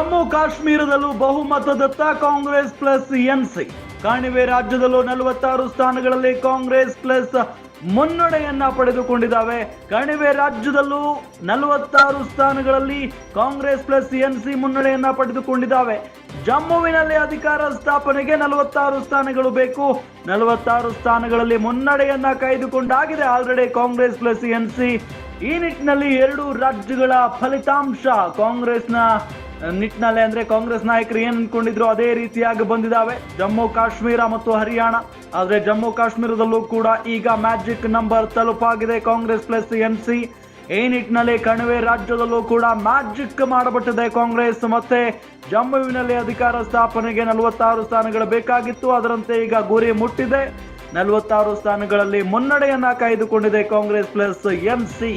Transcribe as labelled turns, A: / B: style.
A: ಜಮ್ಮು ಕಾಶ್ಮೀರದಲ್ಲೂ ಬಹುಮತದತ್ತ Congress plus NC. ಕಣಿವೆ ರಾಜ್ಯದಲ್ಲೂ 46 ಸ್ಥಾನಗಳಲ್ಲಿ ಕಾಂಗ್ರೆಸ್ ಪ್ಲಸ್ ಮುನ್ನಡೆಯನ್ನ ಪಡೆದುಕೊಂಡಿದ್ದಾವೆ. ಕಣಿವೆ ರಾಜ್ಯದಲ್ಲೂ 46 ಸ್ಥಾನಗಳಲ್ಲಿ ಕಾಂಗ್ರೆಸ್ ಪ್ಲಸ್ ಎನ್ಸಿ ಮುನ್ನಡೆಯನ್ನ ಪಡೆದುಕೊಂಡಿದ್ದಾವೆ. ಜಮ್ಮುವಿನಲ್ಲಿ ಅಧಿಕಾರ ಸ್ಥಾಪನೆಗೆ 46 ಸ್ಥಾನಗಳು ಬೇಕು. 46 ಸ್ಥಾನಗಳಲ್ಲಿ ಮುನ್ನಡೆಯನ್ನ ಕಾಯ್ದುಕೊಂಡಾಗಿದೆ ಆಲ್ರೆಡಿ ಕಾಂಗ್ರೆಸ್ ಪ್ಲಸ್ ಎನ್ಸಿ. ಈ ನಿಟ್ಟಿನಲ್ಲಿ 2 ರಾಜ್ಯಗಳ ಫಲಿತಾಂಶ ಕಾಂಗ್ರೆಸ್ನ ನಿಟ್ಟಿನಲ್ಲಿ, ಅಂದ್ರೆ ಕಾಂಗ್ರೆಸ್ ನಾಯಕರು ಏನ್ ಅನ್ಕೊಂಡಿದ್ರು ಅದೇ ರೀತಿಯಾಗಿ ಬಂದಿದ್ದಾವೆ, ಜಮ್ಮು ಕಾಶ್ಮೀರ ಮತ್ತು ಹರಿಯಾಣ. ಆದ್ರೆ ಜಮ್ಮು ಕಾಶ್ಮೀರದಲ್ಲೂ ಕೂಡ ಈಗ ಮ್ಯಾಜಿಕ್ ನಂಬರ್ ತಲುಪಾಗಿದೆ ಕಾಂಗ್ರೆಸ್ ಪ್ಲಸ್ ಎನ್ಸಿ. ಈ ನಿಟ್ಟಿನಲ್ಲಿ ಕಣಿವೆ ರಾಜ್ಯದಲ್ಲೂ ಕೂಡ ಮ್ಯಾಜಿಕ್ ಮಾಡಬಿಟ್ಟಿದೆ ಕಾಂಗ್ರೆಸ್. ಮತ್ತೆ ಜಮ್ಮುವಿನಲ್ಲಿ ಅಧಿಕಾರ ಸ್ಥಾಪನೆಗೆ 46 ಸ್ಥಾನಗಳು ಬೇಕಾಗಿತ್ತು, ಅದರಂತೆ ಈಗ ಗುರಿ ಮುಟ್ಟಿದೆ. 46 ಸ್ಥಾನಗಳಲ್ಲಿ ಮುನ್ನಡೆಯನ್ನ ಕಾಯ್ದುಕೊಂಡಿದೆ ಕಾಂಗ್ರೆಸ್ ಪ್ಲಸ್ ಎನ್ಸಿ.